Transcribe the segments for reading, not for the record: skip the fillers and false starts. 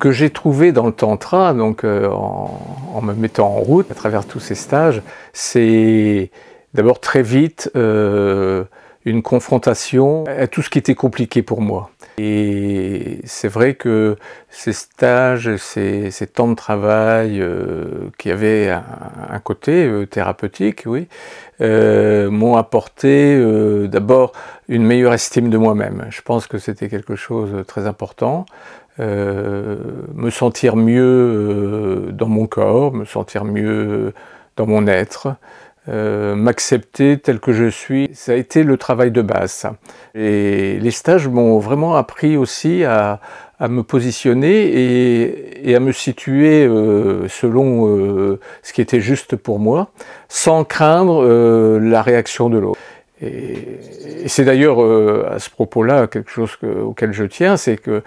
que j'ai trouvé dans le tantra, donc en me mettant en route à travers tous ces stages, c'est d'abord très vite une confrontation à tout ce qui était compliqué pour moi. Et c'est vrai que ces stages, ces temps de travail qui avaient un côté thérapeutique, oui, m'ont apporté d'abord une meilleure estime de moi-même. Je pense que c'était quelque chose de très important. Me sentir mieux dans mon corps, me sentir mieux dans mon être, m'accepter tel que je suis, ça a été le travail de base, ça. Et les stages m'ont vraiment appris aussi à me positionner et à me situer selon ce qui était juste pour moi, sans craindre la réaction de l'autre. Et c'est d'ailleurs à ce propos-là quelque chose auquel je tiens, c'est que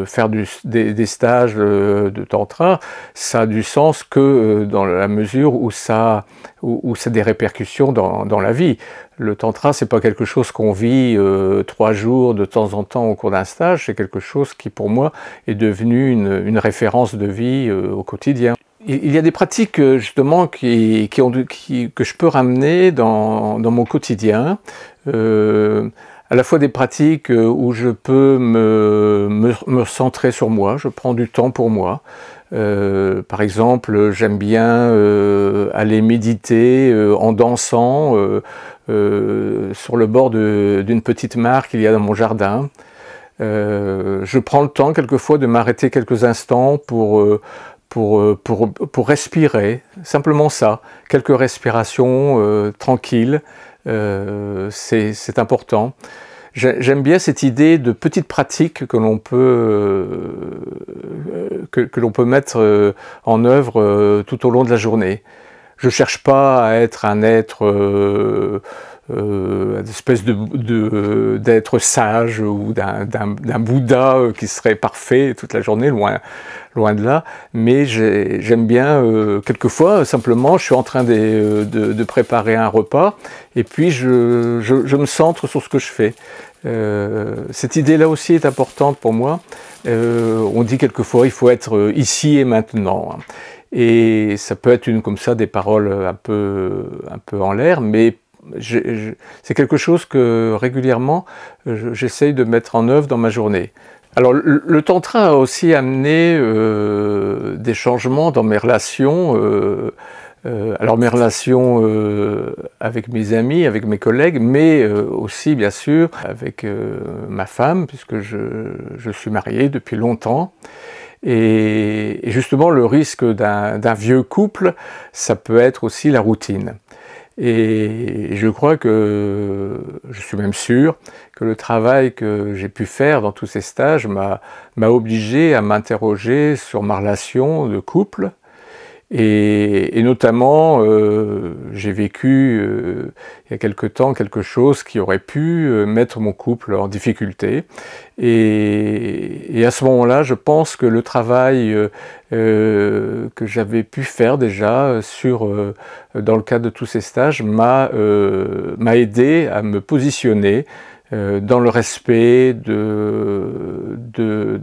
faire des stages de tantra, ça a du sens que dans la mesure où ça a des répercussions dans la vie. Le tantra, c'est pas quelque chose qu'on vit 3 jours de temps en temps au cours d'un stage, c'est quelque chose qui pour moi est devenu une référence de vie au quotidien. Il y a des pratiques justement que je peux ramener dans mon quotidien, à la fois des pratiques où je peux me centrer sur moi, je prends du temps pour moi. Par exemple, j'aime bien aller méditer en dansant sur le bord d'une petite mare qu'il y a dans mon jardin. Je prends le temps quelquefois de m'arrêter quelques instants pour respirer, simplement ça, quelques respirations tranquilles, c'est important. J'aime bien cette idée de petites pratiques que l'on peut mettre en œuvre tout au long de la journée. Je ne cherche pas à être un être une espèce d'être sage ou d'un Bouddha qui serait parfait toute la journée, loin de là, mais j'aime bien, quelquefois, simplement, je suis en train de préparer un repas, et puis je me centre sur ce que je fais. Cette idée-là aussi est importante pour moi. On dit quelquefois, il faut être ici et maintenant. Et ça peut être comme ça, des paroles un peu en l'air, mais c'est quelque chose que régulièrement j'essaye de mettre en œuvre dans ma journée. Alors le tantra a aussi amené des changements dans mes relations, alors mes relations avec mes amis, avec mes collègues, mais aussi bien sûr avec ma femme, puisque je suis marié depuis longtemps. Et justement le risque d'un vieux couple, ça peut être aussi la routine. Et je crois que, je suis même sûr, que le travail que j'ai pu faire dans tous ces stages m'a obligé à m'interroger sur ma relation de couple. Et notamment, j'ai vécu il y a quelque temps quelque chose qui aurait pu mettre mon couple en difficulté. Et à ce moment-là, je pense que le travail que j'avais pu faire déjà dans le cadre de tous ces stages m'a aidé à me positionner dans le respect de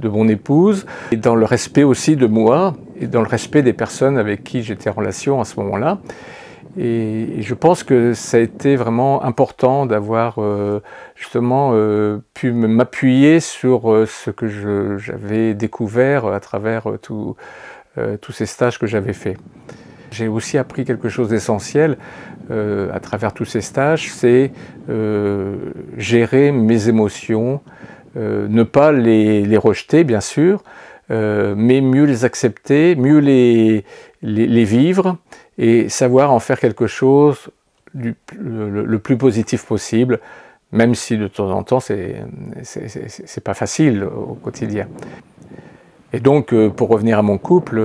mon épouse, et dans le respect aussi de moi, et dans le respect des personnes avec qui j'étais en relation à ce moment-là. Et je pense que ça a été vraiment important d'avoir justement pu m'appuyer sur ce que j'avais découvert à travers tous ces stages que j'avais faits. J'ai aussi appris quelque chose d'essentiel à travers tous ces stages, c'est gérer mes émotions, ne pas les rejeter bien sûr, mais mieux les accepter, mieux les vivre et savoir en faire quelque chose le plus positif possible, même si de temps en temps c'est pas facile au quotidien. Et donc, pour revenir à mon couple,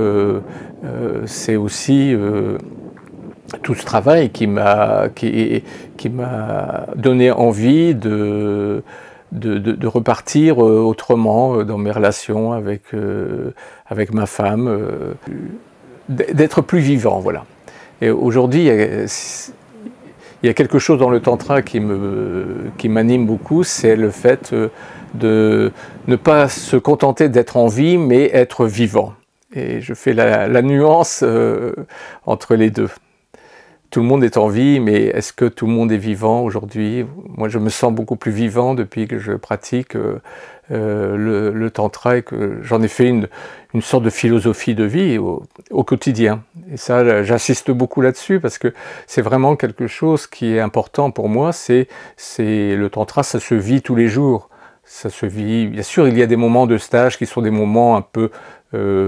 c'est aussi tout ce travail qui m'a donné envie de repartir autrement dans mes relations avec ma femme, d'être plus vivant, voilà. Et aujourd'hui, il y a quelque chose dans le tantra qui m'anime beaucoup, c'est le fait de ne pas se contenter d'être en vie, mais être vivant. Et je fais la nuance entre les deux. Tout le monde est en vie, mais est-ce que tout le monde est vivant aujourd'hui? Moi, je me sens beaucoup plus vivant depuis que je pratique le tantra et que j'en ai fait une sorte de philosophie de vie au quotidien. Et ça, j'insiste beaucoup là-dessus parce que c'est vraiment quelque chose qui est important pour moi. C'est le tantra, ça se vit tous les jours. Ça se vit. Bien sûr, il y a des moments de stage qui sont des moments un peu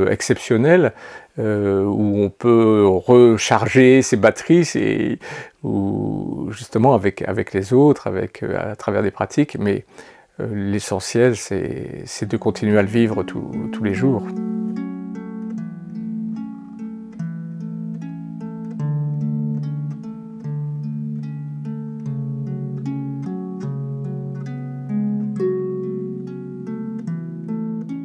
exceptionnels, où on peut recharger ses batteries, ou justement avec les autres, à travers des pratiques, mais l'essentiel c'est de continuer à le vivre tous les jours.